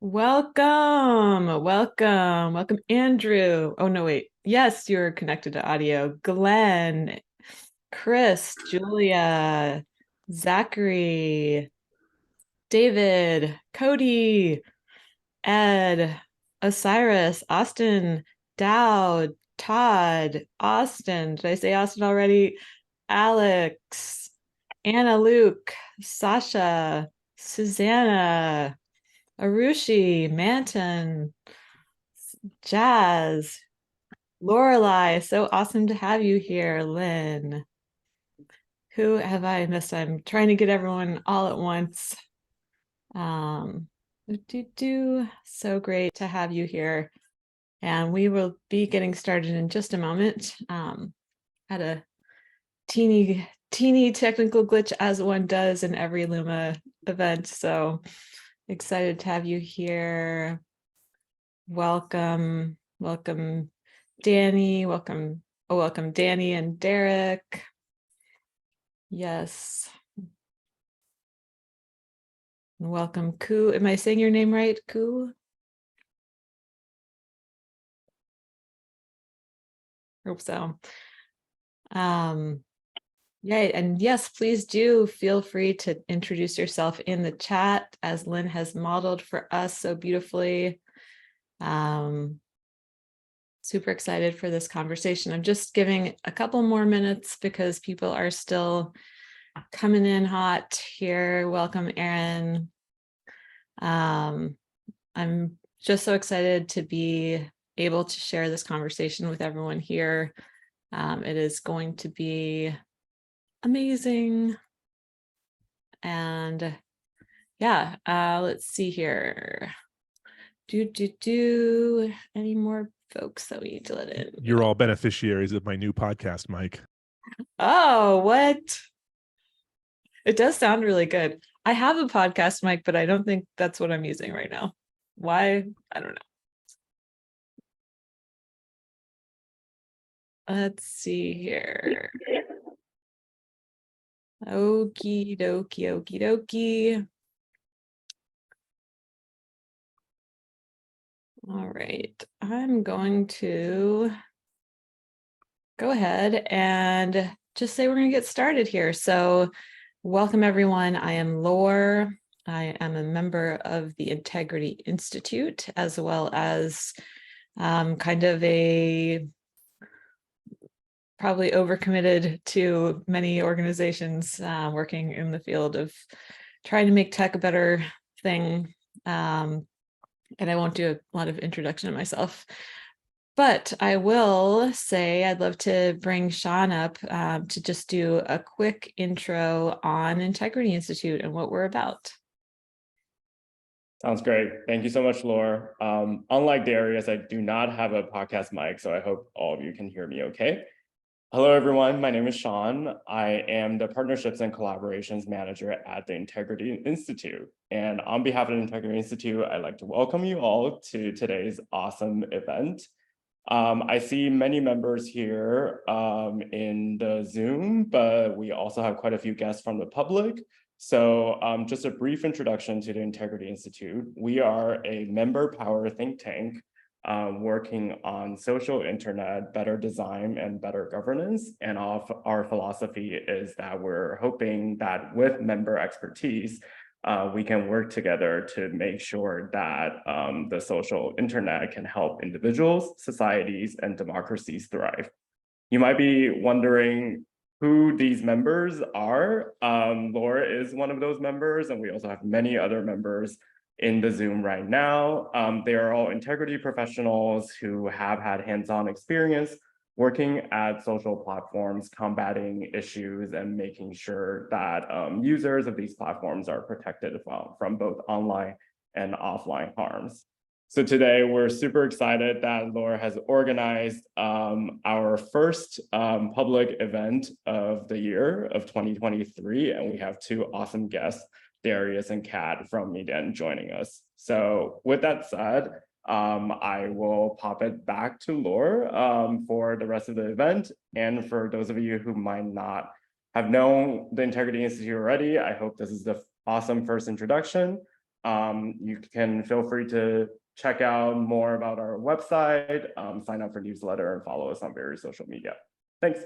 Welcome, Andrew. Oh, no, wait. Yes, you're connected to audio. Glenn, Chris, Julia, Zachary, David, Cody, Ed, Osiris, Austin, Dowd, Todd, Austin. Did I say Austin already? Alex, Anna, Luke, Sasha, Susanna, Arushi, Manton, Jazz, Lorelai. So awesome to have you here, Lynn. Who have I missed? I'm trying to get everyone all at once. So great to have you here. And we will be getting started in just a moment. Had a teeny technical glitch, as one does in every Luma event. So excited to have you here. Welcome, Danny. Welcome Danny and Derek. Yes. Welcome, Ku. Am I saying your name right, Ku? Hope so. Yay, and yes, please do feel free to introduce yourself in the chat, as Lynn has modeled for us so beautifully. Super excited for this conversation. I'm just giving a couple more minutes because people are still coming in hot here. Welcome, Aaron. I'm just so excited to be able to share this conversation with everyone here. It is going to be amazing. And yeah, let's see here. Any more folks that we need to let in? You're all beneficiaries of my new podcast, Mike. Oh, what? It does sound really good. I have a podcast mic, but I don't think that's what I'm using right now. Why? I don't know. Let's see here. Okie dokie. All right, I'm going to go ahead and just say we're going to get started here. So welcome, everyone. I am Laure. I am a member of the Integrity Institute, as well as kind of a probably overcommitted to many organizations working in the field of trying to make tech a better thing. And I won't do a lot of introduction of myself, but I will say I'd love to bring Sean up to just do a quick intro on Integrity Institute and what we're about. Sounds great. Thank you so much, Laure. Unlike Darius, I do not have a podcast mic, so I hope all of you can hear me okay. Hello, everyone. My name is Sean. I am the Partnerships and Collaborations Manager at the Integrity Institute. And on behalf of the Integrity Institute, I'd like to welcome you all to today's awesome event. I see many members here in the Zoom, but we also have quite a few guests from the public. So just a brief introduction to the Integrity Institute. We are a member-powered think tank working on social internet, better design, and better governance. And our philosophy is that we're hoping that with member expertise, we can work together to make sure that the social internet can help individuals, societies, and democracies thrive. You might be wondering who these members are. Laura is one of those members, and we also have many other members in the Zoom right now. They are all integrity professionals who have had hands-on experience working at social platforms, combating issues, and making sure that users of these platforms are protected from both online and offline harms. So today we're super excited that Laura has organized our first public event of the year of 2023, and we have two awesome guests, Darius and Kat from Medan, joining us. So with that said, I will pop it back to Laura for the rest of the event. And for those of you who might not have known the Integrity Institute already, I hope this is the awesome first introduction. You can feel free to check out more about our website, sign up for newsletter, and follow us on various social media. Thanks.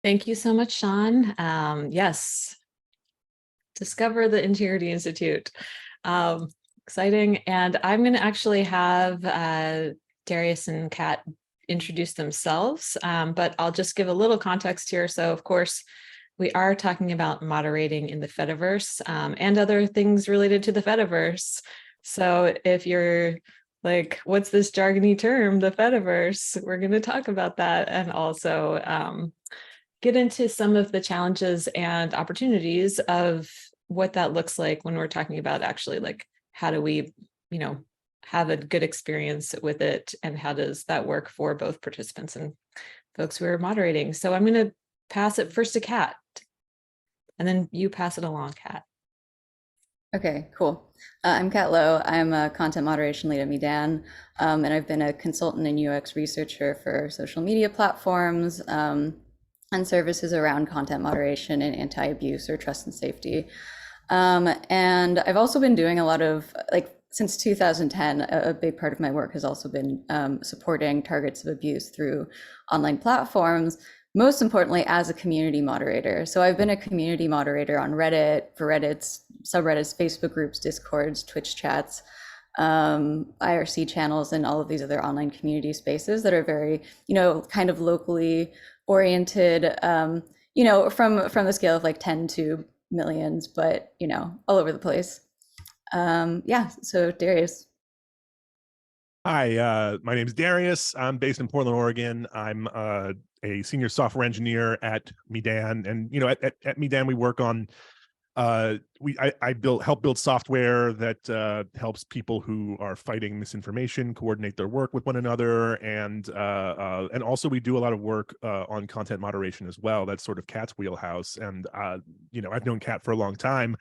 Thank you so much, Sean. Yes, discover the Integrity Institute. Exciting. And I'm going to actually have Darius and Kat introduce themselves, but I'll just give a little context here. So, of course, we are talking about moderating in the Fediverse and other things related to the Fediverse. So if you're like, what's this jargony term, the Fediverse? We're going to talk about that, and also get into some of the challenges and opportunities of what that looks like when we're talking about actually like, how do we, have a good experience with it, and how does that work for both participants and folks who are moderating. So I'm going to pass it first to Kat, and then you pass it along, Kat. Okay, cool. I'm Kat Lowe. I'm a content moderation lead at Medan, and I've been a consultant and UX researcher for social media platforms and services around content moderation and anti-abuse or trust and safety. And I've also been doing a lot of, since 2010, a big part of my work has also been supporting targets of abuse through online platforms, most importantly as a community moderator. So I've been a community moderator on Reddit, for Reddit's, subreddits, Facebook groups, Discords, Twitch chats, IRC channels, and all of these other online community spaces that are very, kind of locally oriented, from the scale of like 10 to millions, but, all over the place. Yeah, so Darius. Hi, my name is Darius. I'm based in Portland, Oregon. I'm a senior software engineer at Medan, and at Medan we work on I help build software that helps people who are fighting misinformation coordinate their work with one another, and also we do a lot of work on content moderation as well. That's sort of Kat's wheelhouse, and I've known Kat for a long time.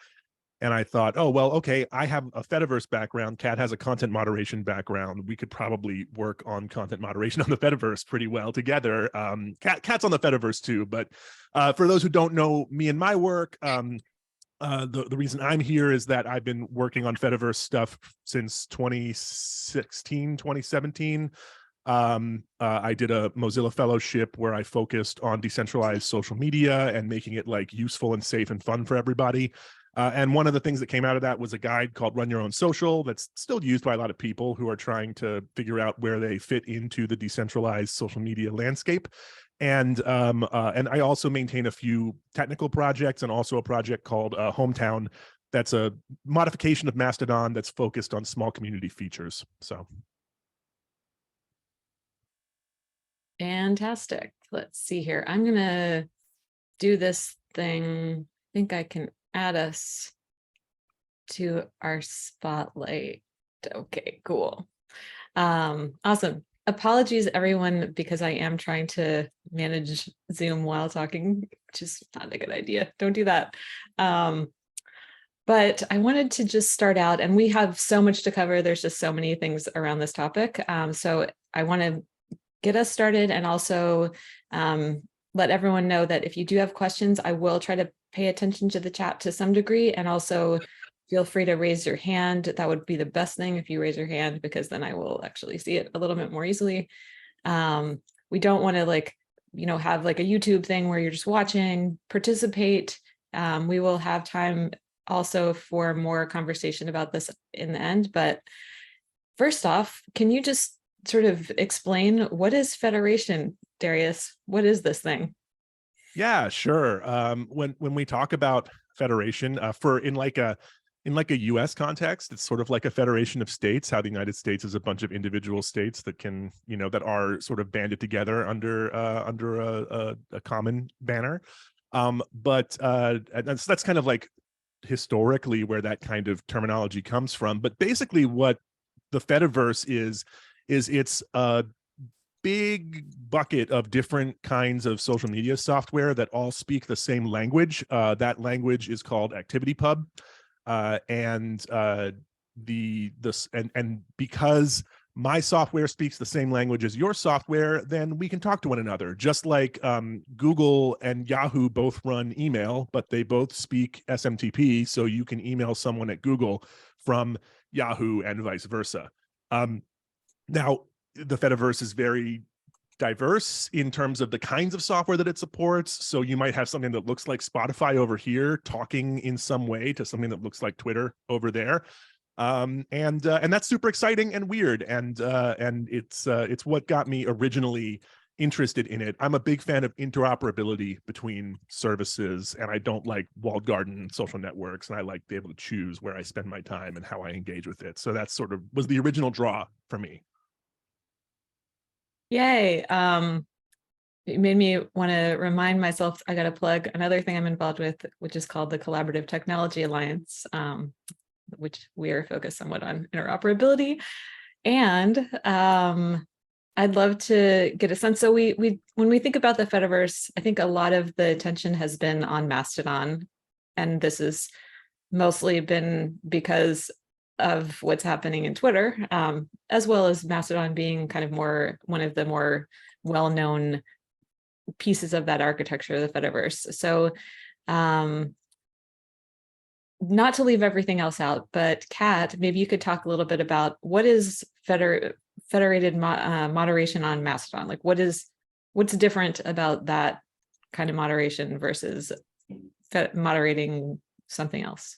And I thought, oh, well, okay, I have a Fediverse background. Kat has a content moderation background. We could probably work on content moderation on the Fediverse pretty well together. Kat's on the Fediverse too, but for those who don't know me and my work, the reason I'm here is that I've been working on Fediverse stuff since 2016, 2017. I did a Mozilla fellowship where I focused on decentralized social media and making it like useful and safe and fun for everybody. And one of the things that came out of that was a guide called Run Your Own Social that's still used by a lot of people who are trying to figure out where they fit into the decentralized social media landscape. And I also maintain a few technical projects and also a project called Hometown that's a modification of Mastodon that's focused on small community features. So. Fantastic. Let's see here. I'm going to do this thing. I think I can add us to our spotlight. Okay, cool. Awesome. Apologies, everyone, because I am trying to manage Zoom while talking, which is not a good idea. Don't do that. But I wanted to just start out, and we have so much to cover. There's just so many things around this topic. So I want to get us started and also let everyone know that if you do have questions, I will try to pay attention to the chat to some degree, and also feel free to raise your hand. That would be the best thing if you raise your hand, because then I will actually see it a little bit more easily. We don't want to have like a YouTube thing where you're just watching, participate. We will have time also for more conversation about this in the end. But first off, can you just sort of explain what is Federation, Darius? What is this thing? Yeah, sure. When we talk about Federation, in like a U.S. context, it's sort of like a federation of states. How the United States is a bunch of individual states that can, that are sort of banded together under a common banner. But that's kind of like historically where that kind of terminology comes from. But basically, what the Fediverse is it's a big bucket of different kinds of social media software that all speak the same language. That language is called ActivityPub, and because my software speaks the same language as your software, then we can talk to one another. Just like Google and Yahoo both run email, but they both speak SMTP, so you can email someone at Google from Yahoo and vice versa. Now, the Fediverse is very diverse in terms of the kinds of software that it supports. So you might have something that looks like Spotify over here talking in some way to something that looks like Twitter over there. And that's super exciting and weird. And it's what got me originally interested in it. I'm a big fan of interoperability between services, and I don't like walled garden social networks, and I like to be able to choose where I spend my time and how I engage with it. So that sort of was the original draw for me. Yay. It made me want to remind myself, I got to plug another thing I'm involved with, which is called the Collaborative Technology Alliance, which we are focused somewhat on interoperability. And I'd love to get a sense. So when we think about the Fediverse, I think a lot of the attention has been on Mastodon. And this has mostly been because of what's happening in Twitter, as well as Mastodon being kind of one of the more well-known pieces of that architecture, the Fediverse. So not to leave everything else out, but Kat, maybe you could talk a little bit about what is federated moderation on Mastodon? Like what's different about that kind of moderation versus moderating something else?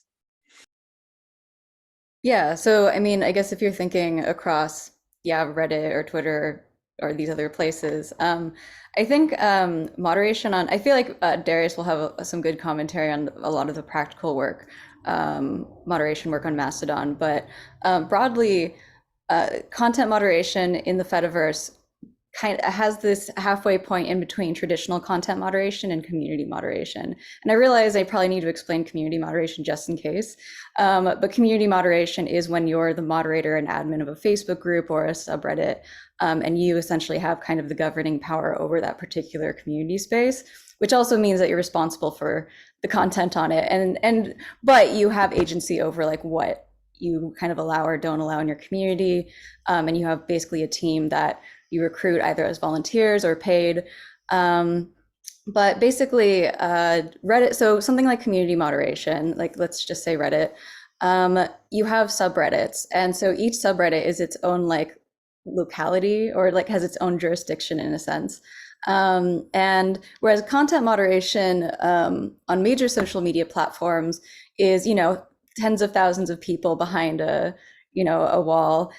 Yeah, so I mean, I guess if you're thinking across, Reddit or Twitter or these other places, I think moderation on, I feel like Darius will have some good commentary on a lot of the practical work, moderation work on Mastodon, but broadly, content moderation in the Fediverse kind of has this halfway point in between traditional content moderation and community moderation. And I realize I probably need to explain community moderation just in case, but community moderation is when you're the moderator and admin of a Facebook group or a subreddit, and you essentially have kind of the governing power over that particular community space, which also means that you're responsible for the content on it, but you have agency over like what you kind of allow or don't allow in your community, and you have basically a team that you recruit either as volunteers or paid. But basically Reddit, so something like community moderation, like let's just say Reddit, you have subreddits. And so each subreddit is its own like locality or like has its own jurisdiction in a sense. And whereas content moderation on major social media platforms is, tens of thousands of people behind a wall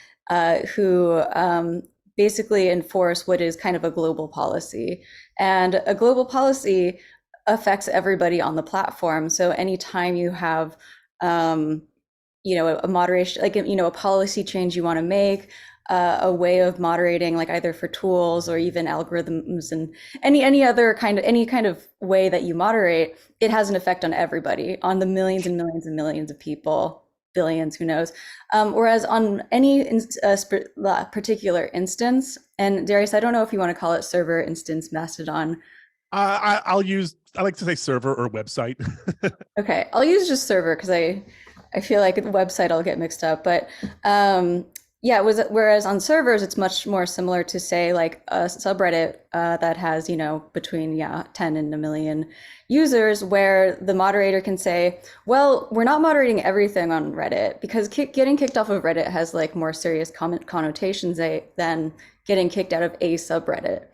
who basically enforce what is kind of a global policy. And a global policy affects everybody on the platform. So anytime you have, a moderation, like, a policy change you want to make, a way of moderating, like either for tools or even algorithms and any kind of way that you moderate, it has an effect on everybody, on the millions and millions and millions of people, billions, who knows. Whereas on any particular instance, and Darius, I don't know if you want to call it server, instance, Mastodon. I like to say server or website. Okay, I'll use just server because I feel like the website I'll get mixed up. But whereas on servers, it's much more similar to say like a subreddit that has, between 10 and 1 million users, where the moderator can say, well, we're not moderating everything on Reddit because getting kicked off of Reddit has like more serious connotations than getting kicked out of a subreddit.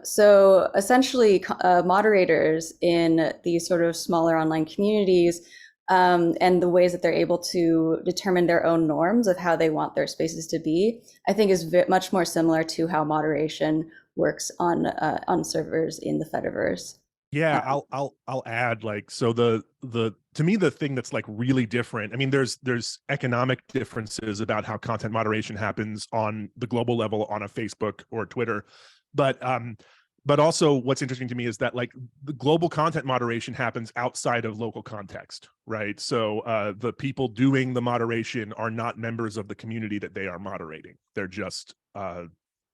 So essentially moderators in these sort of smaller online communities and the ways that they're able to determine their own norms of how they want their spaces to be, I think is much more similar to how moderation works on servers in the Fediverse. Yeah, I'll add, like, so the to me, the thing that's like really different, I mean, there's economic differences about how content moderation happens on the global level on a Facebook or Twitter, but also what's interesting to me is that like the global content moderation happens outside of local context, right? So the people doing the moderation are not members of the community that they are moderating. They're just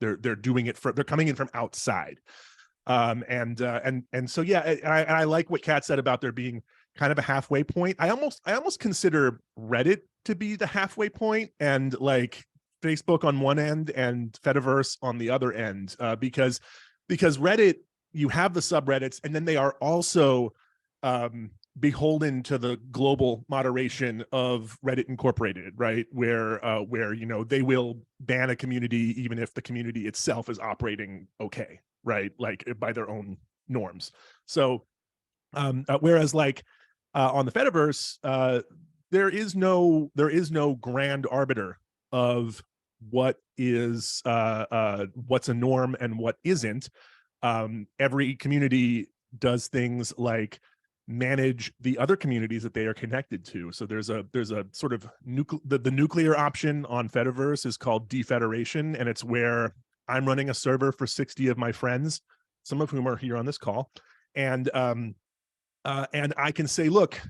they're doing it they're coming in from outside. And so I like what Kat said about there being kind of a halfway point. I almost consider Reddit to be the halfway point, and like Facebook on one end and Fediverse on the other end, because Reddit, you have the subreddits, and then they are also beholden to the global moderation of Reddit Incorporated, right? Where they will ban a community even if the community itself is operating okay, right? Like by their own norms. So whereas like on the Fediverse, there is no grand arbiter of what is what's a norm and what isn't. Every community does things like manage the other communities that they are connected to. So there's a sort of the nuclear option on Fediverse is called defederation, and it's where I'm running a server for 60 of my friends, some of whom are here on this call, and I can say, look,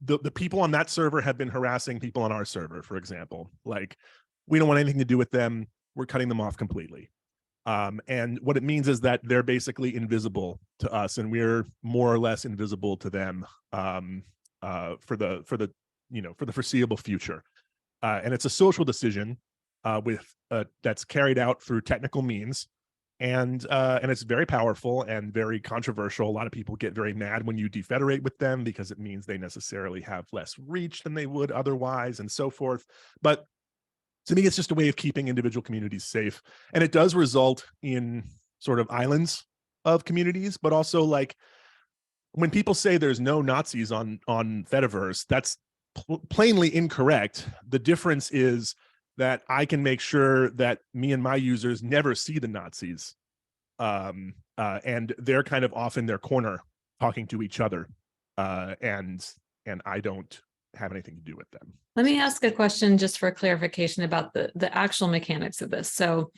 the people on that server have been harassing people on our server, for example. Like, we don't want anything to do with them. We're cutting them off completely. And what it means is that they're basically invisible to us, and we're more or less invisible to them for the foreseeable future. And it's a social decision that's carried out through technical means. And it's very powerful and very controversial. A lot of people get very mad when you defederate with them because it means they necessarily have less reach than they would otherwise, and so forth. But to me, it's just a way of keeping individual communities safe. And it does result in sort of islands of communities, but also, like, when people say there's no Nazis on Fediverse, that's plainly incorrect. The difference is that I can make sure that me and my users never see the Nazis. And they're kind of off in their corner talking to each other. And I don't have anything to do with them. Let me ask a question just for clarification about the actual mechanics of this. So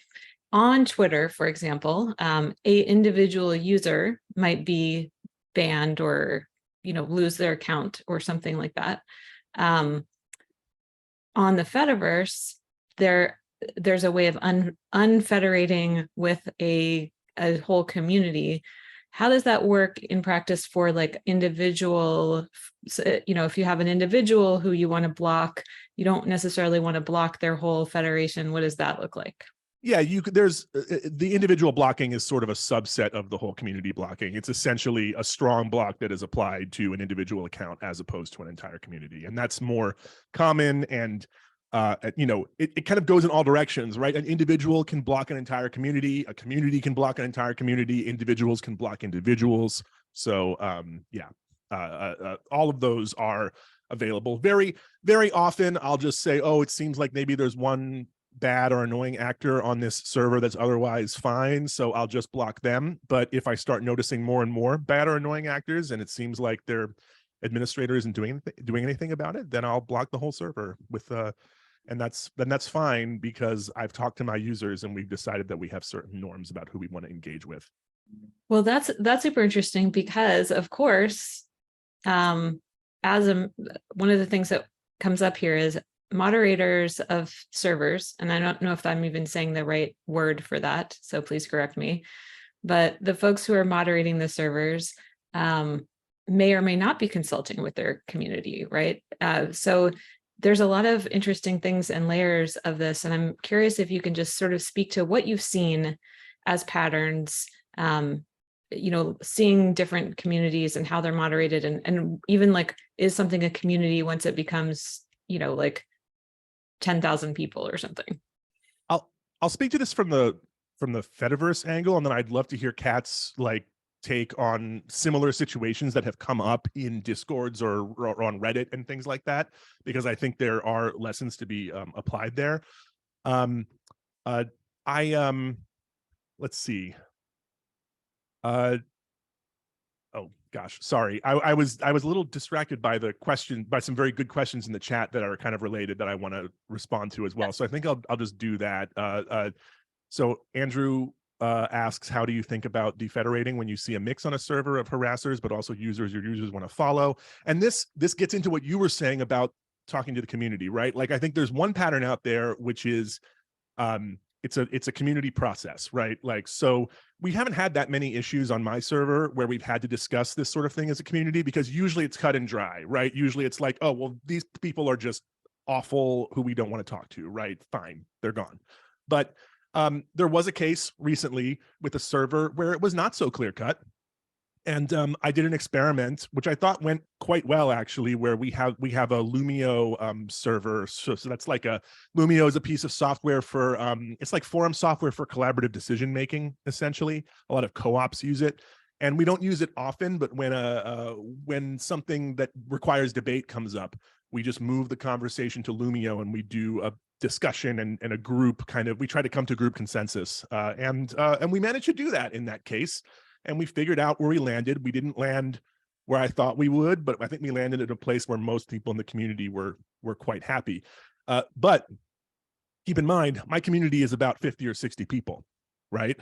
on Twitter, for example, a individual user might be banned or lose their account or something like that. On the Fediverse, there's a way of unfederating with a whole community. How does that work in practice for like individual, if you have an individual who you want to block, you don't necessarily want to block their whole federation. What does that look like? Yeah, there's the individual blocking is sort of a subset of the whole community blocking. It's essentially a strong block that is applied to an individual account as opposed to an entire community. And that's more common, and it kind of goes in all directions, right? An individual can block an entire community, a community can block an entire community, individuals can block individuals. So all of those are available. Very, very often I'll just say, oh, it seems like maybe there's one bad or annoying actor on this server that's otherwise fine, so I'll just block them. But if I start noticing more and more bad or annoying actors, and it seems like their administrator isn't doing anything about it, then I'll block the whole server with and that's fine, because I've talked to my users and we've decided that we have certain norms about who we want to engage with. Well, that's super interesting, because of course, one of the things that comes up here is moderators of servers, and I don't know if I'm even saying the right word for that, so please correct me, but the folks who are moderating the servers may or may not be consulting with their community, right? So there's a lot of interesting things and layers of this, and I'm curious if you can just sort of speak to what you've seen as patterns, seeing different communities and how they're moderated, and even like, is something a community once it becomes, like 10,000 people or something? I'll speak to this from the Fediverse angle, and then I'd love to hear Kat's take on similar situations that have come up in Discords or on Reddit and things like that, because I think there are lessons to be applied there. Let's see. Oh gosh, sorry. I was a little distracted by by some very good questions in the chat that are kind of related that I want to respond to as well. So I think I'll just do that. So Andrew asks, how do you think about defederating when you see a mix on a server of harassers, but also your users want to follow? And this gets into what you were saying about talking to the community, right? Like, I think there's one pattern out there, which is it's a community process, right? Like, so we haven't had that many issues on my server where we've had to discuss this sort of thing as a community, because usually it's cut and dry, right? Usually it's like, oh, well, these people are just awful, who we don't want to talk to, right? Fine, they're gone. But there was a case recently with a server where it was not so clear cut. And I did an experiment, which I thought went quite well, actually, where we have a Lumio server. So that's like Lumio is a piece of software for, it's like forum software for collaborative decision making, essentially. A lot of co-ops use it. And we don't use it often, but when something that requires debate comes up, we just move the conversation to Lumio and we do a discussion and a group kind of, we try to come to group consensus. And we managed to do that in that case. And we figured out where we landed. We didn't land where I thought we would, but I think we landed at a place where most people in the community were quite happy. But keep in mind, my community is about 50 or 60 people, right?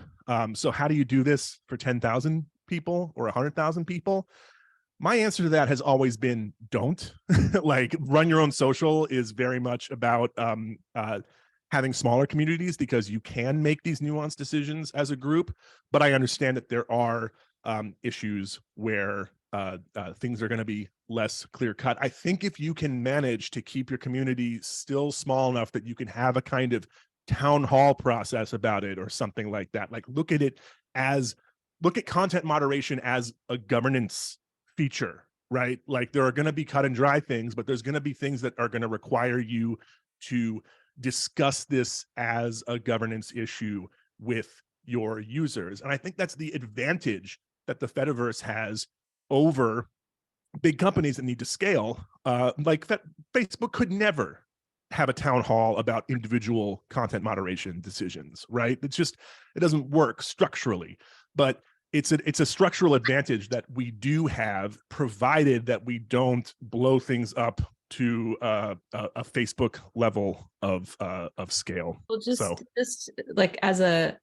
So how do you do this for 10,000 people or 100,000 people? My answer to that has always been don't. Like, run your own social is very much about having smaller communities, because you can make these nuanced decisions as a group. But I understand that there are issues where things are going to be less clear cut. I think if you can manage to keep your community still small enough that you can have a kind of town hall process about it or something like that, like look at content moderation as a governance feature, right? Like, there are going to be cut and dry things, but there's going to be things that are going to require you to discuss this as a governance issue with your users. And I think that's the advantage that the Fediverse has over big companies that need to scale. Like Facebook could never have a town hall about individual content moderation decisions, right? It doesn't work structurally. But it's a structural advantage that we do have, provided that we don't blow things up to a Facebook level of scale. Well, just like as a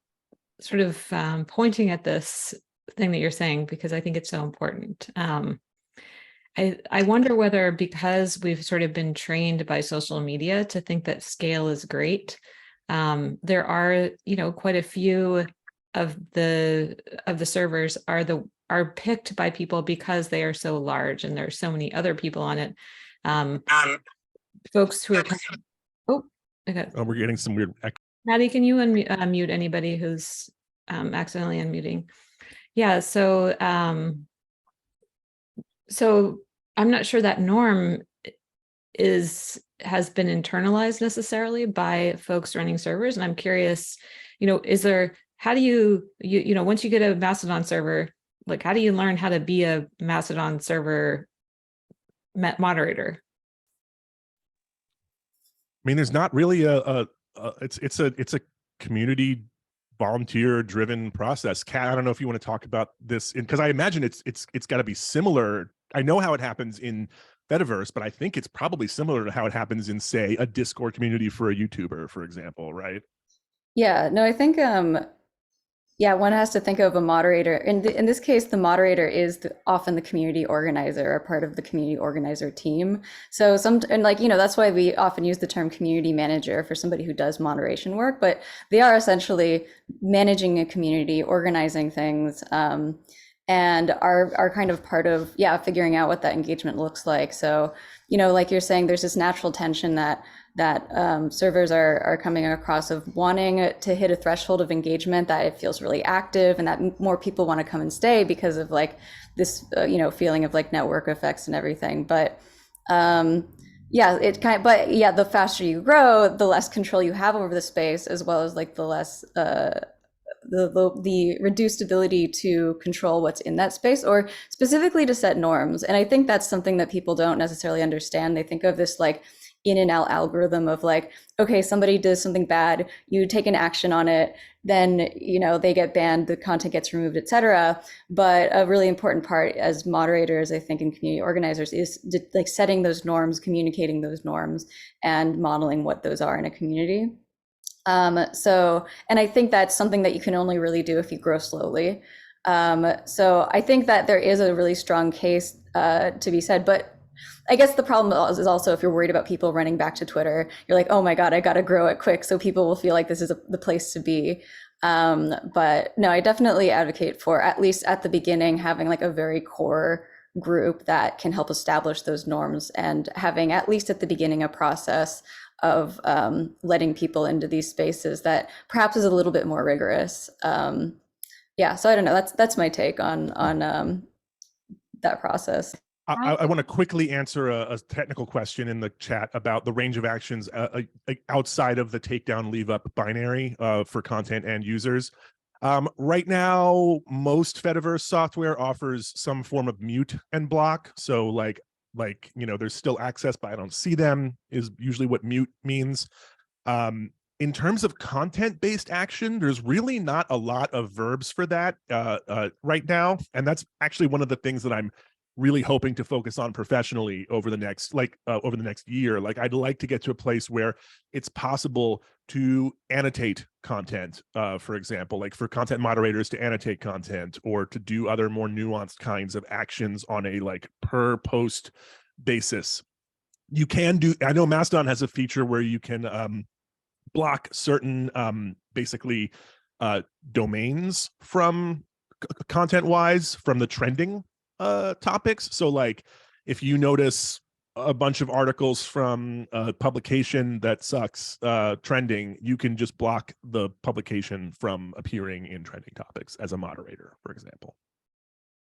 sort of pointing at this thing that you're saying, because I think it's so important. I wonder whether, because we've sort of been trained by social media to think that scale is great, there are, quite a few of the servers are picked by people because they are so large and there's so many other people on it. Folks who are we're getting some weird echo. Maddie, can you unmute anybody who's accidentally unmuting? Yeah, so I'm not sure that norm has been internalized necessarily by folks running servers, and I'm curious, how do you once you get a Mastodon server, like, how do you learn how to be a Mastodon server moderator? I mean, there's not really it's a community volunteer driven process. Kat, I don't know if you want to talk about this, because I imagine it's got to be similar. I know how it happens in Fediverse, but I think it's probably similar to how it happens in, say, a Discord community for a YouTuber, for example, right? Yeah, no, I think one has to think of a moderator. In this case, the moderator is often the community organizer, or part of the community organizer team. So that's why we often use the term community manager for somebody who does moderation work, but they are essentially managing a community, organizing things, and are kind of part of, figuring out what that engagement looks like. So, like you're saying, there's this natural tension that servers are coming across of wanting to hit a threshold of engagement that it feels really active, and that more people want to come and stay because of like this feeling of like network effects and everything. But the faster you grow, the less control you have over the space, as well as like the less the reduced ability to control what's in that space, or specifically to set norms. And I think that's something that people don't necessarily understand. They think of this like in and out algorithm of like, okay, somebody does something bad, you take an action on it, then they get banned, the content gets removed, etc. But a really important part as moderators, I think, and community organizers, is like setting those norms, communicating those norms, and modeling what those are in a community. And I think that's something that you can only really do if you grow slowly. So I think that there is a really strong case to be said, but I guess the problem is also, if you're worried about people running back to Twitter, you're like, oh my God, I got to grow it quick so people will feel like this is the place to be. But no, I definitely advocate for, at least at the beginning, having like a very core group that can help establish those norms, and having, at least at the beginning, a process of letting people into these spaces that perhaps is a little bit more rigorous. Yeah, so I don't know. That's my take on that process. I want to quickly answer a technical question in the chat about the range of actions outside of the takedown leave up binary for content and users. Right now, most Fediverse software offers some form of mute and block. So like there's still access, but I don't see them is usually what mute means. In terms of content-based action, there's really not a lot of verbs for that right now, and that's actually one of the things that I'm really hoping to focus on professionally over the next year. Like, I'd like to get to a place where it's possible to annotate content, for example, like for content moderators to annotate content, or to do other more nuanced kinds of actions on a like per post basis. You can do, I know Mastodon has a feature where you can block certain basically domains from content wise from the trending topics. So like if you notice a bunch of articles from a publication that sucks trending, you can just block the publication from appearing in trending topics as a moderator, for example.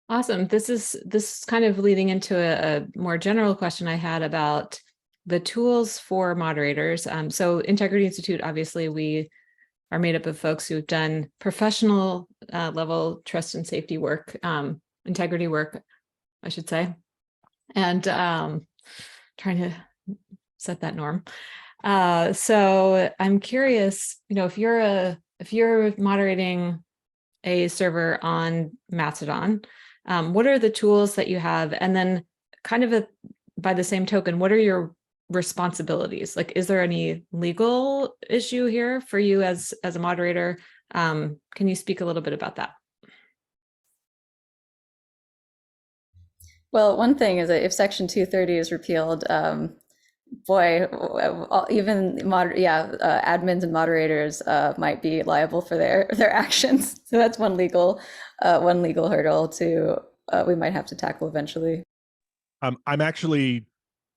Awesome. This is kind of leading into a more general question I had about the tools for moderators. So Integrity Institute, obviously we are made up of folks who've done professional level trust and safety work, integrity work, I should say, and trying to set that norm. So I'm curious, if you're moderating a server on Mastodon, what are the tools that you have? And then kind of by the same token, what are your responsibilities? Like, is there any legal issue here for you as a moderator? Can you speak a little bit about that? Well, one thing is that if Section 230 is repealed, boy, even admins and moderators might be liable for their actions. So that's one legal hurdle we might have to tackle eventually. I'm actually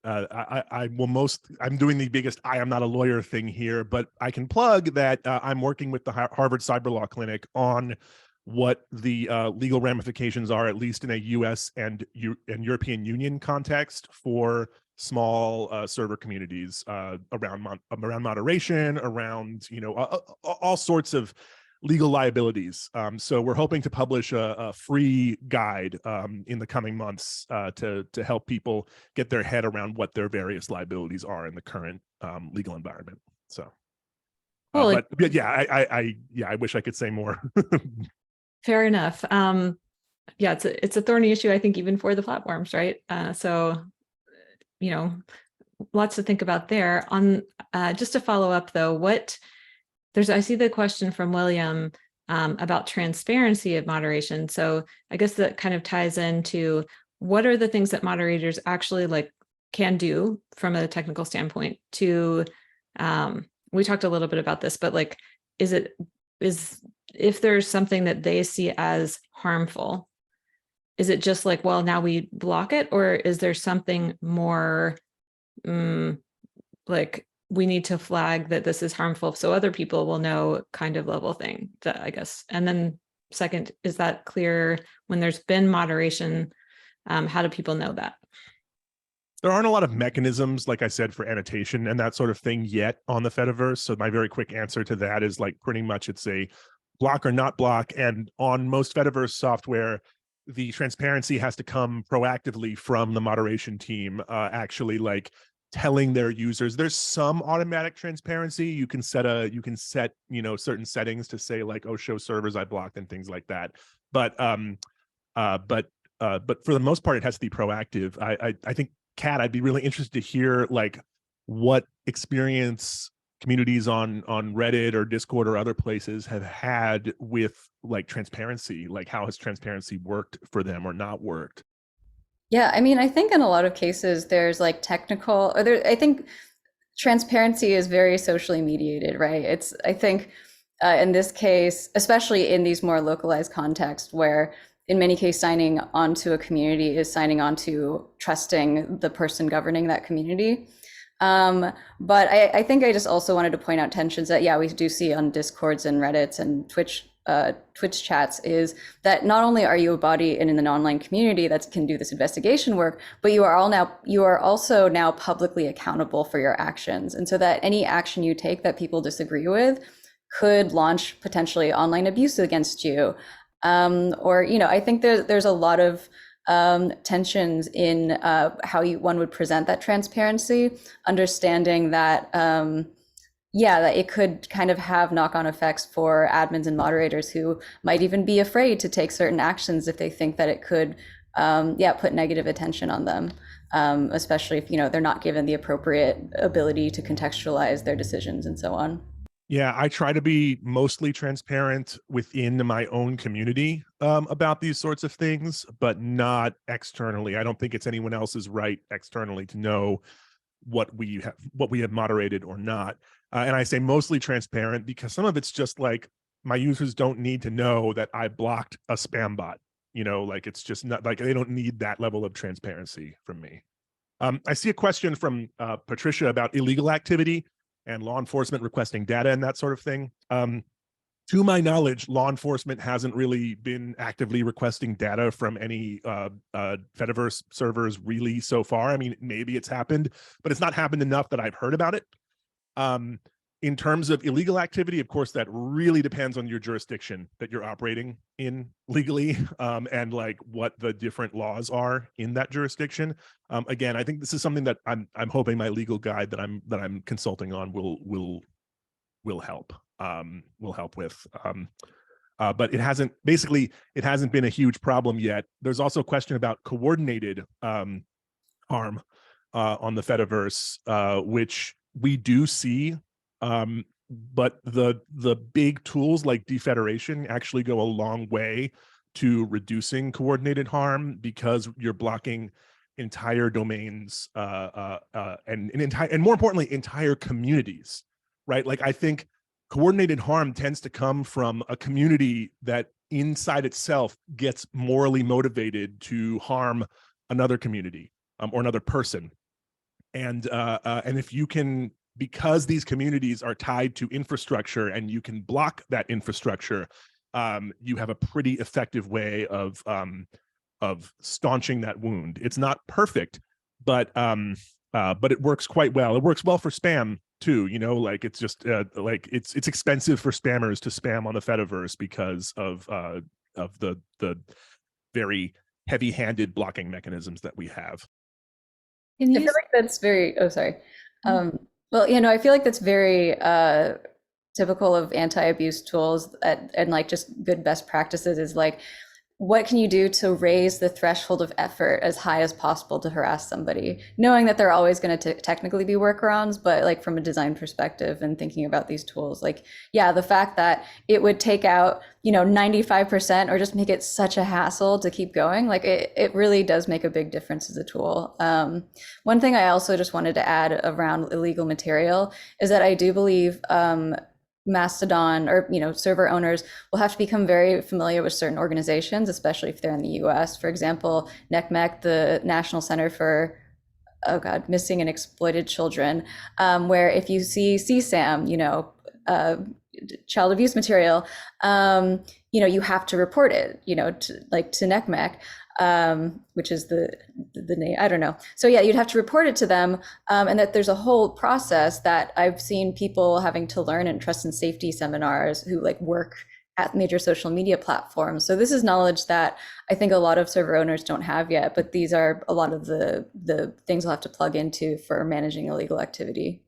I'm doing the biggest I am not a lawyer thing here, but I can plug that I'm working with the Harvard Cyber Law Clinic on what the legal ramifications are, at least in a US and European Union context, for small server communities around moderation, around all sorts of legal liabilities. So we're hoping to publish a free guide in the coming months to help people get their head around what their various liabilities are in the current legal environment. So, but yeah, I wish I could say more. Fair enough. Yeah, it's a thorny issue, I think, even for the platforms, right? So, lots to think about there. On just to follow up though, I see the question from William about transparency of moderation. So I guess that kind of ties into what are the things that moderators actually can do from a technical standpoint to, we talked a little bit about this, but if there's something that they see as harmful, is it just well, now we block it? Or is there something more we need to flag that this is harmful so other people will know kind of level thing, I guess. And then second, is that clear when there's been moderation? How do people know that? There aren't a lot of mechanisms, like I said, for annotation and that sort of thing yet on the Fediverse. So my very quick answer to that is pretty much it's a block or not block. And on most Fediverse software, the transparency has to come proactively from the moderation team, actually telling their users. There's some automatic transparency. You can set certain settings to say oh, show servers I blocked and things like that. But for the most part, it has to be proactive. I think, Kat, I'd be really interested to hear what experience communities on Reddit or Discord or other places have had with transparency. How has transparency worked for them or not worked? Yeah, I mean, I think in a lot of cases there's technical, I think transparency is very socially mediated, right? I think in this case, especially in these more localized contexts where in many cases, signing onto a community is signing on to trusting the person governing that community. But I think I just also wanted to point out tensions that, yeah, we do see on Discords and Reddits and Twitch chats, is that not only are you a body in an online community that can do this investigation work, but you are also now publicly accountable for your actions. And so that any action you take that people disagree with could launch potentially online abuse against you. Or, you know, I think there's a lot of tensions in how one would present that transparency, understanding that, yeah, that it could kind of have knock-on effects for admins and moderators who might even be afraid to take certain actions if they think that it could, yeah, put negative attention on them, especially if, you know, they're not given the appropriate ability to contextualize their decisions and so on. Yeah, I try to be mostly transparent within my own community about these sorts of things, but not externally. I don't think it's anyone else's right externally to know what we have moderated or not. And I say mostly transparent because some of it's just like, my users don't need to know that I blocked a spam bot. You know, like, it's just not like, they don't need that level of transparency from me. I see a question from Patricia about illegal activity and law enforcement requesting data and that sort of thing. To my knowledge, law enforcement hasn't really been actively requesting data from any Fediverse servers really so far. I mean, maybe it's happened, but it's not happened enough that I've heard about it. In terms of illegal activity, of course, that really depends on your jurisdiction that you're operating in legally, and like what the different laws are in that jurisdiction. Again, I think this is something that I'm hoping my legal guide that I'm consulting on will help with. But it hasn't been a huge problem yet. There's also a question about coordinated harm on the Fediverse, which we do see. But the big tools like defederation actually go a long way to reducing coordinated harm, because you're blocking entire domains and more importantly, entire communities, right? Like, I think coordinated harm tends to come from a community that inside itself gets morally motivated to harm another community or another person. And if you can, because these communities are tied to infrastructure and you can block that infrastructure, you have a pretty effective way of staunching that wound. It's not perfect, but it works quite well. It works well for spam too, you know, like, it's just like it's expensive for spammers to spam on the Fediverse because of the very heavy-handed blocking mechanisms that we have. I feel like that's very, oh, sorry. Well, you know, I feel like that's very typical of anti-abuse tools and like just good best practices is like, what can you do to raise the threshold of effort as high as possible to harass somebody, knowing that there are always going to technically be workarounds, but like from a design perspective and thinking about these tools, like, yeah, the fact that it would take out, you know, 95% or just make it such a hassle to keep going, like it really does make a big difference as a tool. One thing I also just wanted to add around illegal material is that I do believe Mastodon or, you know, server owners will have to become very familiar with certain organizations, especially if they're in the US. For example, NCMEC, the National Center for, oh God, Missing and Exploited Children, where if you see CSAM, you know, child abuse material, you know, you have to report it, you know, to NCMEC. Which is the name, I don't know. So yeah, you'd have to report it to them, and that there's a whole process that I've seen people having to learn in trust and safety seminars who like work at major social media platforms. So this is knowledge that I think a lot of server owners don't have yet, but these are a lot of the things we'll have to plug into for managing illegal activity.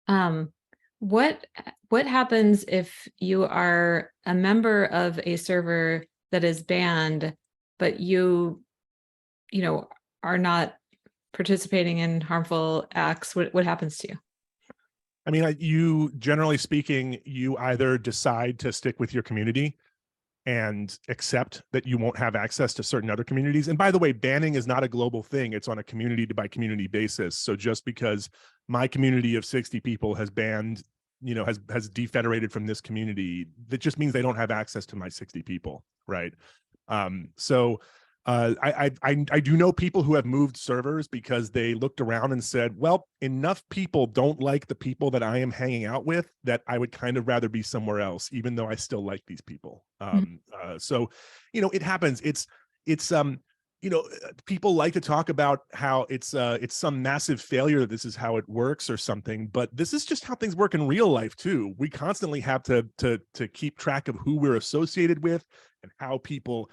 What happens if you are a member of a server that is banned, but you know, are not participating in harmful acts? What happens to you? I mean, you, generally speaking, you either decide to stick with your community and accept that you won't have access to certain other communities. And by the way, banning is not a global thing. It's on a community by community basis. So just because my community of 60 people has banned has defederated from this community, that just means they don't have access to my 60 people, right? So I do know people who have moved servers because they looked around and said, well, enough people don't like the people that I am hanging out with that I would kind of rather be somewhere else, even though I still like these people. So, it happens. It's people like to talk about how it's some massive failure that this is how it works or something, but this is just how things work in real life too. We constantly have to keep track of who we're associated with and how people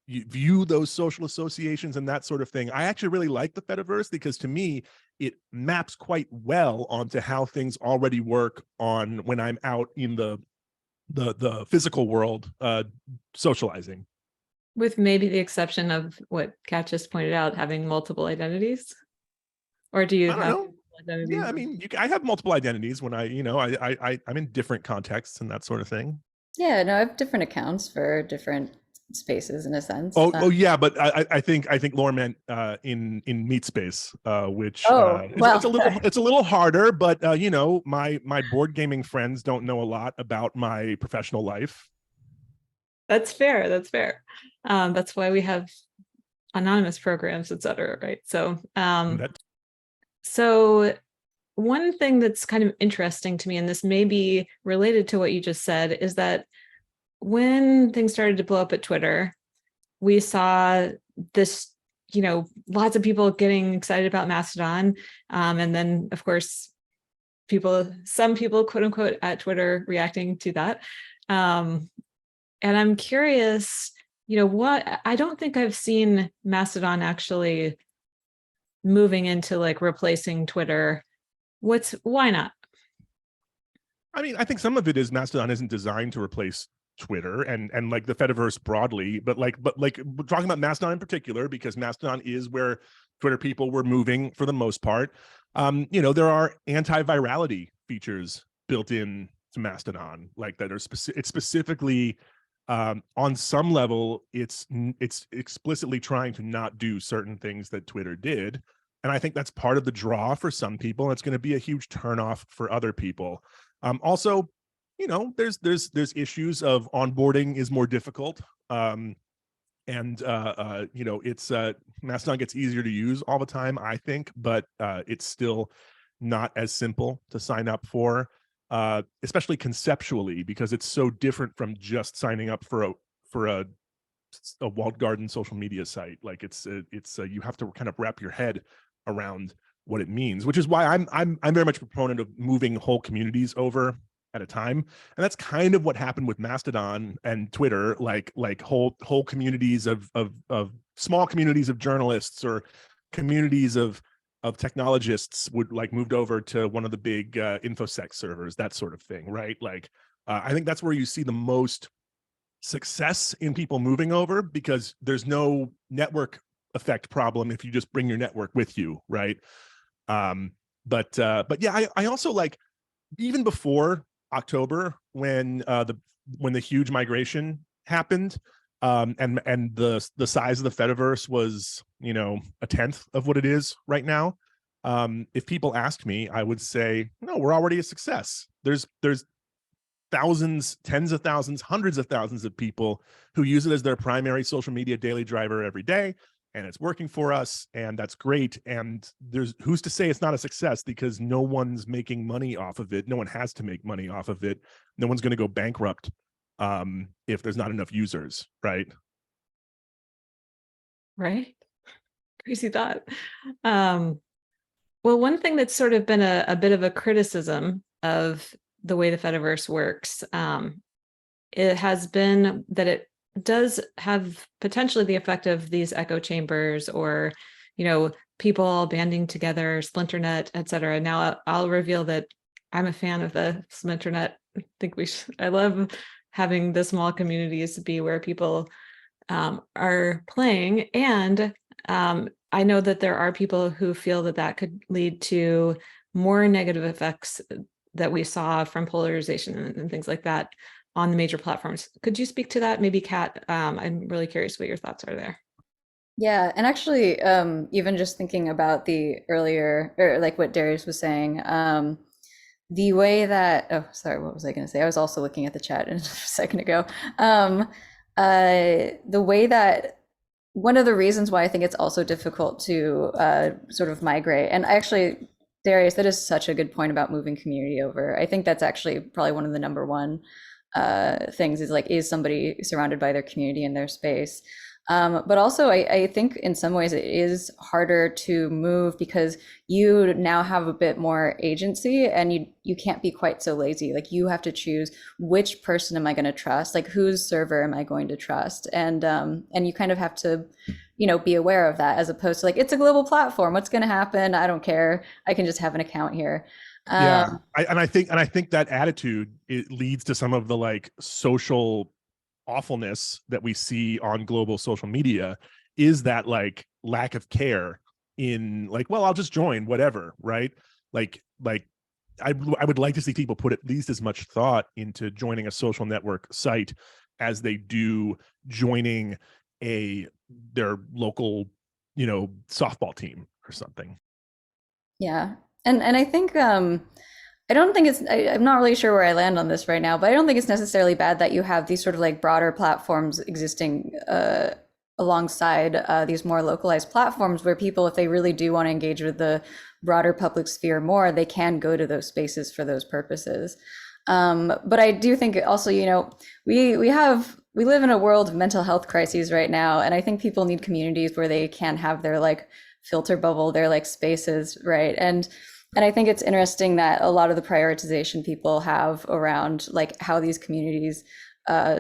view those social associations and that sort of thing. I actually really like the Fediverse because to me, it maps quite well onto how things already work on when I'm out in the physical world socializing. With maybe the exception of what Kat just pointed out, having multiple identities? Or do you I don't have know. multiple identities? Yeah, I mean, I have multiple identities when I'm in different contexts and that sort of thing. Yeah, no, I have different accounts for different spaces in a sense. Oh yeah, but I think Laura meant in meat space, which well, it's a little harder, but my board gaming friends don't know a lot about my professional life. That's fair. That's fair. That's why we have anonymous programs, et cetera, right? So, so one thing that's kind of interesting to me, and this may be related to what you just said, is that when things started to blow up at Twitter, we saw this, lots of people getting excited about Mastodon. And then, of course, some people, quote unquote, at Twitter reacting to that. And I'm curious, I don't think I've seen Mastodon actually moving into like replacing Twitter. Why not? I mean, I think some of it is Mastodon isn't designed to replace Twitter and like the Fediverse broadly, but we're talking about Mastodon in particular because Mastodon is where Twitter people were moving for the most part. There are anti-virality features built in to Mastodon like that are it's specifically on some level it's explicitly trying to not do certain things that Twitter did. And I think that's part of the draw for some people. And it's going to be a huge turnoff for other people. Also, there's issues of onboarding is more difficult. It's Mastodon gets easier to use all the time, I think, but it's still not as simple to sign up for, especially conceptually, because it's so different from just signing up for a walled garden social media site. Like it's you have to kind of wrap your head around what it means, which is why I'm very much a proponent of moving whole communities over at a time. And that's kind of what happened with Mastodon and Twitter, like whole communities of small communities of journalists or communities of technologists would like moved over to one of the big infosec servers, that sort of thing, right? Like I think that's where you see the most success in people moving over because there's no network effect problem if you just bring your network with you, right? But yeah, I also like even before October when the huge migration happened, and the size of the Fediverse was a tenth of what it is right now. If people asked me, I would say no, we're already a success. There's thousands, tens of thousands, hundreds of thousands of people who use it as their primary social media daily driver every day. And it's working for us, and that's great. And there's who's to say it's not a success because no one's making money off of it. No one has to make money off of it. No one's going to go bankrupt if there's not enough users, right? Right. Crazy thought. Well, one thing that's sort of been a bit of a criticism of the way the Fediverse works, it has been that it does have potentially the effect of these echo chambers or, people all banding together, Splinternet, et cetera. Now I'll reveal that I'm a fan of the Splinternet. I love having the small communities be where people are playing. And I know that there are people who feel that could lead to more negative effects that we saw from polarization and things like that on the major platforms. Could you speak to that? Maybe Kat, I'm really curious what your thoughts are there. Yeah, and actually, even just thinking about the earlier, or like what Darius was saying, the way that, oh, sorry, what was I going to say? I was also looking at the chat a second ago. The way that, one of the reasons why I think it's also difficult to sort of migrate, and actually, Darius, that is such a good point about moving community over. I think that's actually probably one of the number one things is like, is somebody surrounded by their community in their space? But also, I think in some ways it is harder to move because you now have a bit more agency, and you can't be quite so lazy. Like, you have to choose, which person am I going to trust? Like, whose server am I going to trust? And you kind of have to, be aware of that, as opposed to like, it's a global platform. What's going to happen? I don't care. I can just have an account here. Yeah, I think that attitude, it leads to some of the like social awfulness that we see on global social media, is that like lack of care in like, well, I'll just join whatever, right? Like I would like to see people put at least as much thought into joining a social network site as they do joining their local, softball team or something. Yeah. And I think I don't think I'm not really sure where I land on this right now, but I don't think it's necessarily bad that you have these sort of like broader platforms existing alongside these more localized platforms, where people, if they really do want to engage with the broader public sphere more, they can go to those spaces for those purposes. But I do think also, we live in a world of mental health crises right now, and I think people need communities where they can have their like filter bubble, their like spaces, right? And I think it's interesting that a lot of the prioritization people have around like how these communities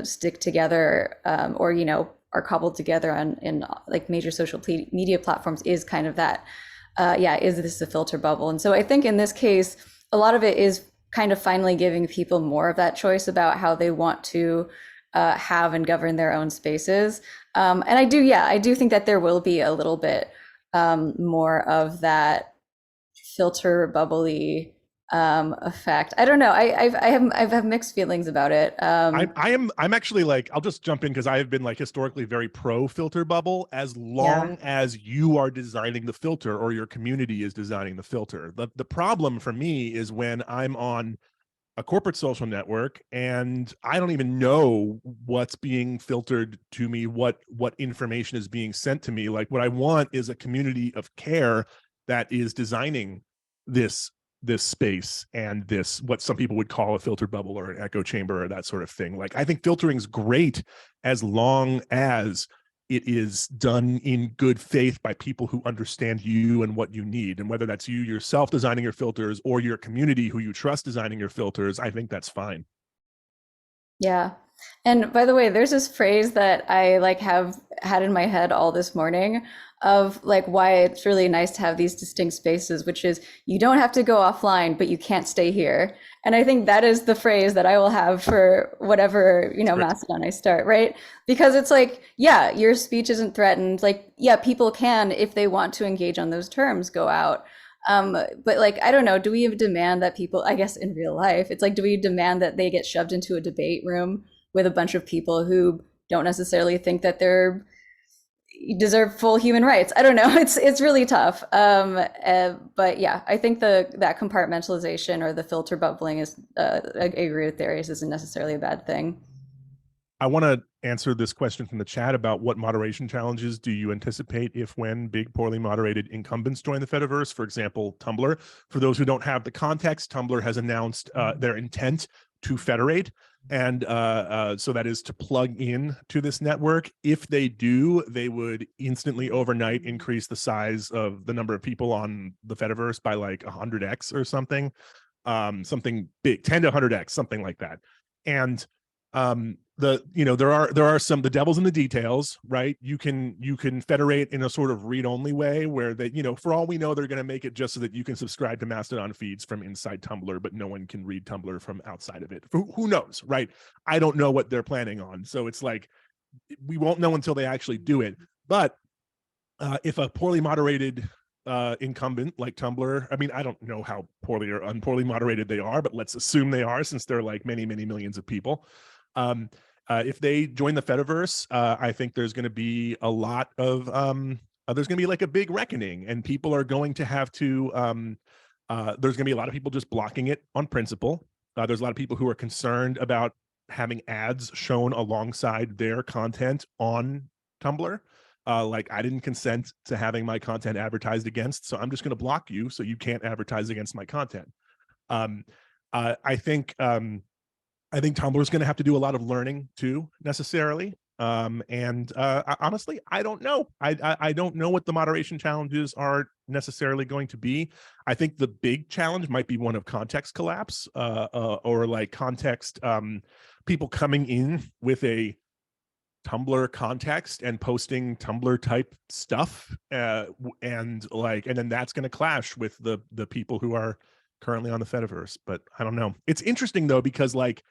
stick together, or are cobbled together in like major social media platforms, is kind of that, is this a filter bubble? And so I think in this case, a lot of it is kind of finally giving people more of that choice about how they want to have and govern their own spaces. And I do think that there will be a little bit more of that filter bubbly effect. I don't know. I have mixed feelings about it. I'm actually like, I'll just jump in because I have been like historically very pro filter bubble, as long as you are designing the filter or your community is designing the filter. The problem for me is when I'm on a corporate social network and I don't even know what's being filtered to me, what information is being sent to me. Like, what I want is a community of care that is designing this space and this, what some people would call a filter bubble or an echo chamber or that sort of thing. Like, I think filtering is great as long as it is done in good faith by people who understand you and what you need. And whether that's you yourself designing your filters or your community who you trust designing your filters, I think that's fine. Yeah. And by the way, there's this phrase that I like have had in my head all this morning of like why it's really nice to have these distinct spaces, which is, you don't have to go offline, but you can't stay here. And I think that is the phrase that I will have for whatever, Mastodon I start, right? Because it's like, yeah, your speech isn't threatened. Like, yeah, people can, if they want to engage on those terms, go out. But like, I don't know, do we demand that people, I guess in real life, it's like, do we demand that they get shoved into a debate room with a bunch of people who don't necessarily think that they're deserve full human rights? I don't know. It's really tough. But yeah, I think that compartmentalization or the filter bubbling is, I agree with Darius, isn't necessarily a bad thing. I want to answer this question from the chat about what moderation challenges do you anticipate if when big, poorly moderated incumbents join the Fediverse, for example, Tumblr. For those who don't have the context, Tumblr has announced their intent to federate. And so that is to plug in to this network. If they do, they would instantly overnight increase the size of the number of people on the Fediverse by like 100x or something, something big, 10 to 100x, something like that. And there are some, the devil's in the details, right? You can federate in a sort of read-only way where they, for all we know, they're going to make it just so that you can subscribe to Mastodon feeds from inside Tumblr, but no one can read Tumblr from outside of it. Who knows, right? I don't know what they're planning on. So it's like, we won't know until they actually do it. But if a poorly moderated incumbent like Tumblr, I mean, I don't know how poorly or unpoorly moderated they are, but let's assume they are, since they're like many, many millions of people. If they join the Fediverse, I think there's going to be a lot of there's going to be like a big reckoning, and people are going to have to There's going to be a lot of people just blocking it on principle. There's a lot of people who are concerned about having ads shown alongside their content on Tumblr. Like, I didn't consent to having my content advertised against, so I'm just going to block you so you can't advertise against my content. I think Tumblr is going to have to do a lot of learning too, necessarily. Honestly, I don't know. I don't know what the moderation challenges are necessarily going to be. I think the big challenge might be one of context collapse, or like context, people coming in with a Tumblr context and posting Tumblr type stuff, and then that's going to clash with the people who are currently on the Fediverse. But I don't know. It's interesting though, because like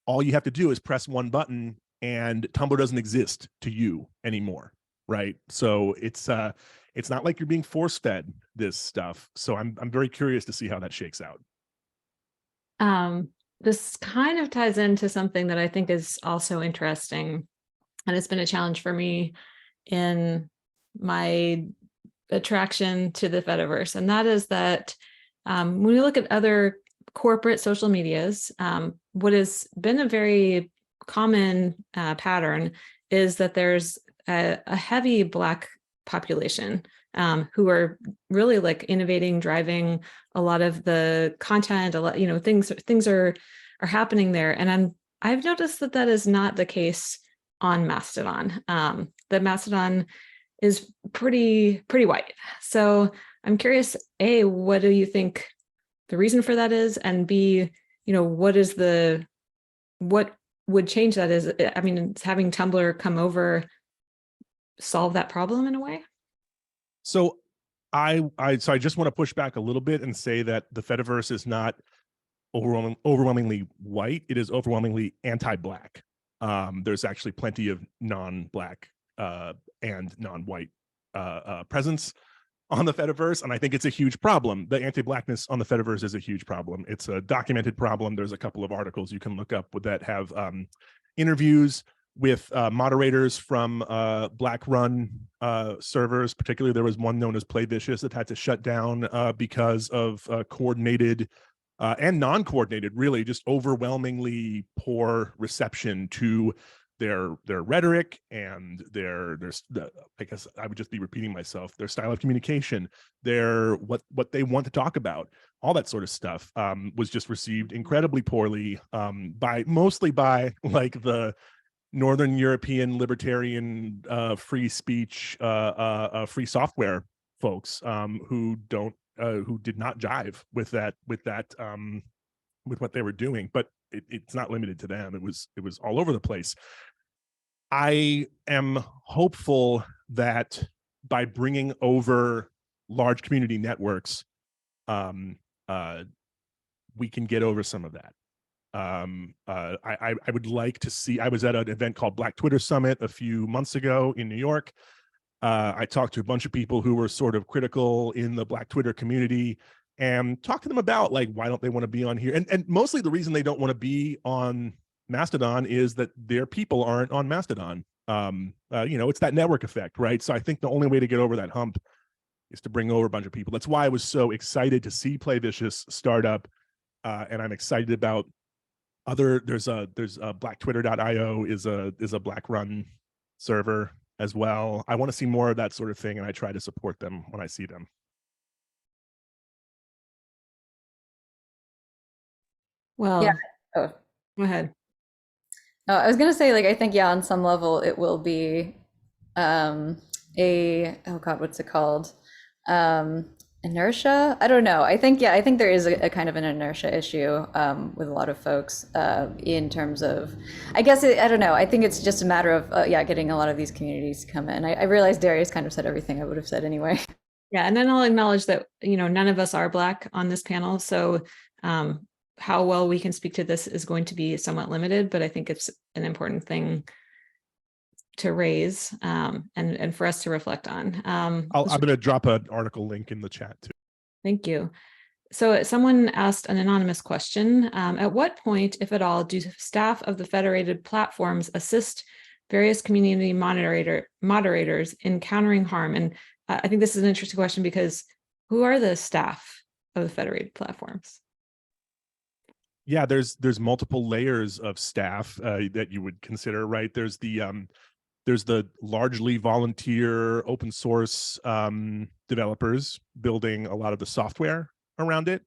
all you have to do is press one button and Tumblr doesn't exist to you anymore, right? So it's not like you're being force fed this stuff. So I'm very curious to see how that shakes out. This kind of ties into something that I think is also interesting, and it's been a challenge for me in my attraction to the Fediverse, and that is that when we look at other corporate social medias, what has been a very common pattern is that there's a heavy Black population who are really like innovating, driving a lot of the content. A lot, things are happening there, and I've noticed that that is not the case on Mastodon. That Mastodon is pretty white. So I'm curious, A, what do you think the reason for that is, and B, what would change that? Is, I mean, it's having Tumblr come over solve that problem in a way? So I just want to push back a little bit and say that the Fediverse is not overwhelmingly white. It is overwhelmingly anti-Black. There's actually plenty of non-Black and non-white presence on the Fediverse, and I think it's a huge problem. The anti-Blackness on the Fediverse is a huge problem. It's a documented problem. There's a couple of articles you can look up that have interviews with moderators from Black-run servers. Particularly, there was one known as Play Vicious that had to shut down because of coordinated and non-coordinated, really just overwhelmingly poor reception to their rhetoric and their I guess I would just be repeating myself, their style of communication, their what they want to talk about, all that sort of stuff was just received incredibly poorly mostly by like the Northern European libertarian free speech free software folks who did not jive with what they were doing. But it's not limited to them. It was all over the place. I am hopeful that by bringing over large community networks, we can get over some of that. I would like to see, I was at an event called Black Twitter Summit a few months ago in New York. I talked to a bunch of people who were sort of critical in the Black Twitter community and talked to them about like, why don't they want to be on here? And mostly the reason they don't want to be on Mastodon is that their people aren't on Mastodon. It's that network effect, right? So I think the only way to get over that hump is to bring over a bunch of people. That's why I was so excited to see Play Vicious start up. And I'm excited about there's blacktwitter.io is a Black run server as well. I want to see more of that sort of thing, and I try to support them when I see them. Well, Yeah. Oh. Go ahead. I was gonna say, like, I think, yeah, on some level it will be oh God, what's it called? Inertia? I don't know. I think there is a kind of an inertia issue with a lot of folks in terms of, I guess, I don't know. I think it's just a matter of, getting a lot of these communities to come in. I realize Darius kind of said everything I would have said anyway. Yeah, and then I'll acknowledge that, none of us are Black on this panel, so how well we can speak to this is going to be somewhat limited, but I think it's an important thing to raise and for us to reflect on. I'm going to drop an article link in the chat too. Thank you. So someone asked an anonymous question. At what point, if at all, do staff of the federated platforms assist various community moderators in countering harm? And I think this is an interesting question because who are the staff of the federated platforms? Yeah, there's multiple layers of staff that you would consider, right? There's the largely volunteer open source developers building a lot of the software around it.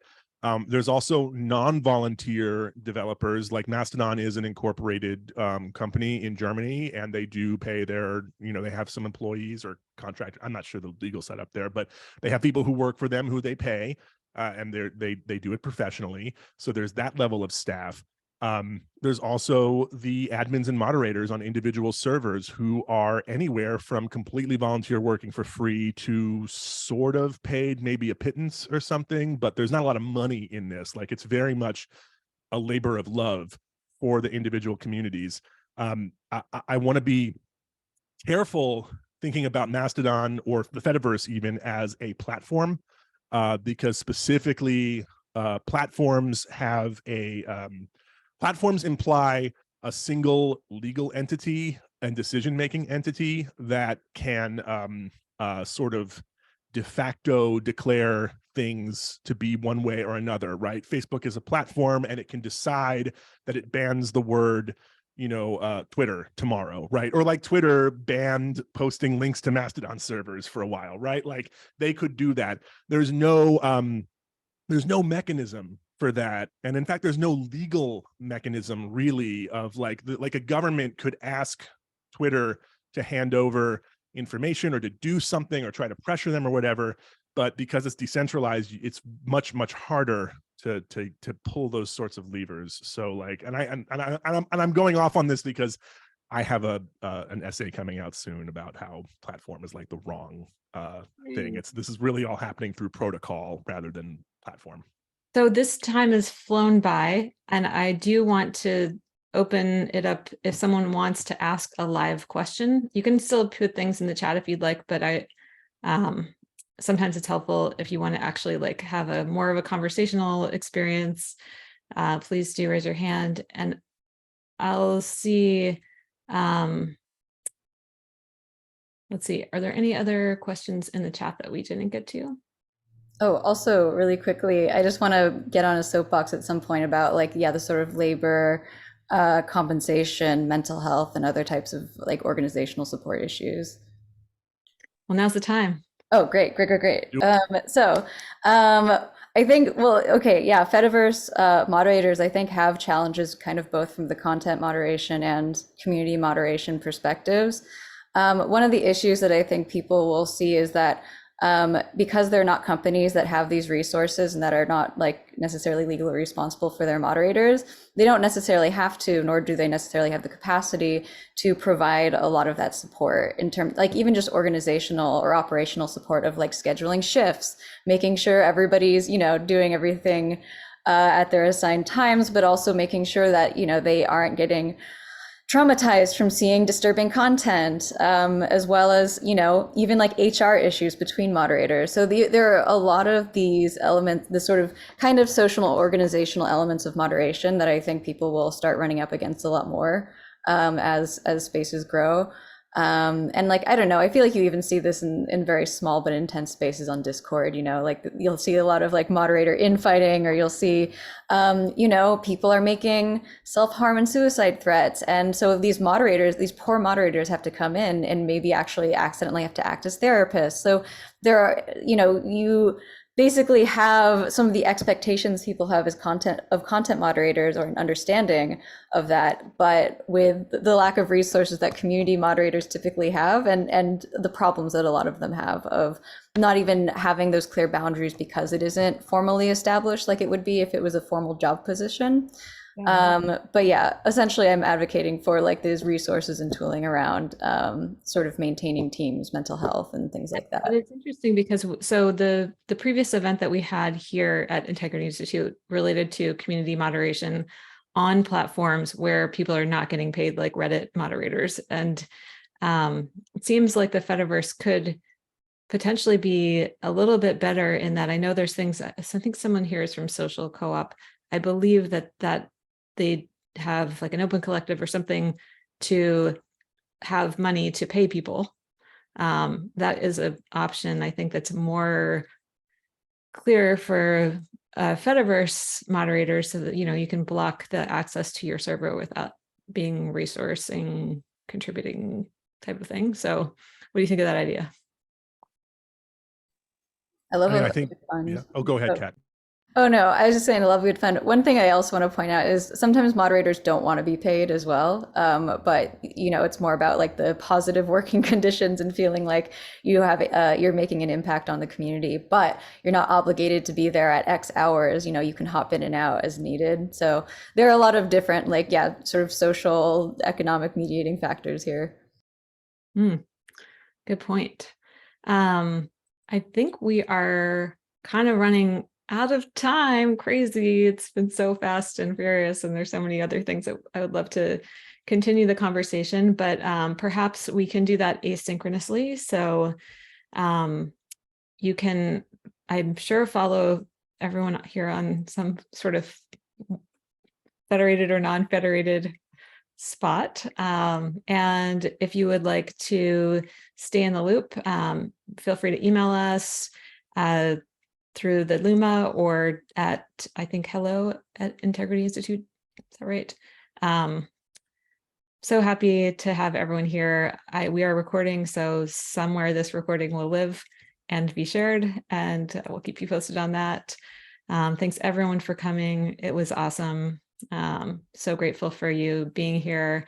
There's also non-volunteer developers, like Mastodon is an incorporated company in Germany, and they do pay their, they have some employees or contract. I'm not sure the legal setup there, but they have people who work for them who they pay, and they do it professionally. So there's that level of staff. There's also the admins and moderators on individual servers who are anywhere from completely volunteer working for free to sort of paid, maybe a pittance or something, but there's not a lot of money in this. Like, it's very much a labor of love for the individual communities. I want to be careful thinking about Mastodon or the Fediverse even as a platform, because specifically platforms imply a single legal entity and decision-making entity that can sort of de facto declare things to be one way or another, right? Facebook is a platform, and it can decide that it bans the word, Twitter tomorrow, right? Or like Twitter banned posting links to Mastodon servers for a while, right? Like, they could do that. There's no mechanism for that, and in fact there's no legal mechanism really of like a government could ask Twitter to hand over information or to do something or try to pressure them or whatever, but because it's decentralized, it's much harder to pull those sorts of levers. So like, and I'm going off on this because I have an essay coming out soon about how platform is like the wrong thing. This is really all happening through protocol rather than platform. So this time has flown by, and I do want to open it up. If someone wants to ask a live question, you can still put things in the chat if you'd like, but sometimes it's helpful if you want to actually like have a more of a conversational experience. Please do raise your hand, and I'll see. Let's see, are there any other questions in the chat that we didn't get to? Oh, also really quickly, I just want to get on a soapbox at some point about like, the sort of labor, compensation, mental health, and other types of like organizational support issues. Well, now's the time. Oh, great. I think, Fediverse moderators, I think, have challenges kind of both from the content moderation and community moderation perspectives. One of the issues that I think people will see is that because they're not companies that have these resources and that are not like necessarily legally responsible for their moderators, they don't necessarily have to, nor do they necessarily have the capacity to provide a lot of that support in terms, like even just organizational or operational support of like scheduling shifts, making sure everybody's, doing everything at their assigned times, but also making sure that, they aren't getting traumatized from seeing disturbing content, as well as, even like HR issues between moderators. So there are a lot of these elements, the sort of kind of social organizational elements of moderation that I think people will start running up against a lot more as spaces grow. And like, I don't know, I feel like you even see this in very small but intense spaces on Discord, like you'll see a lot of like moderator infighting, or you'll see, people are making self-harm and suicide threats. And so these poor moderators have to come in and maybe actually accidentally have to act as therapists. So there are, you basically have some of the expectations people have as content moderators, or an understanding of that, but with the lack of resources that community moderators typically have, and the problems that a lot of them have of not even having those clear boundaries because it isn't formally established like it would be if it was a formal job position. But yeah, essentially I'm advocating for like these resources and tooling around sort of maintaining teams, mental health, and things like that. But it's interesting because so the previous event that we had here at Integrity Institute related to community moderation on platforms where people are not getting paid, like Reddit moderators. And it seems like the Fediverse could potentially be a little bit better in that. I know there's things, I think someone here is from Social Co-op. I believe that they have like an open collective or something to have money to pay people. That is an option, I think, that's more clearer for Fediverse moderators so that, you can block the access to your server without being resourcing, contributing type of thing. So what do you think of that idea? I love I a think, good fund. yeah. Oh, go ahead, Kat. Oh no, I was just saying I love good fun. One thing I also want to point out is sometimes moderators don't want to be paid as well. But it's more about like the positive working conditions and feeling like you're making an impact on the community, but you're not obligated to be there at X hours. You can hop in and out as needed. So there are a lot of different sort of social, economic mediating factors here. Good point. I think we are kind of running out of time. Crazy. It's been so fast and furious, and there's so many other things that I would love to continue the conversation, but perhaps we can do that asynchronously. So you can, I'm sure, follow everyone here on some sort of federated or non-federated spot. And if you would like to stay in the loop, feel free to email us through the Luma or at, I think, hello@Integrity Institute. Is that right? So happy to have everyone here. We are recording, so somewhere this recording will live and be shared, and we'll keep you posted on that. Thanks everyone for coming. It was awesome. So grateful for you being here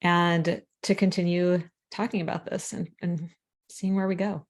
and to continue talking about this and seeing where we go.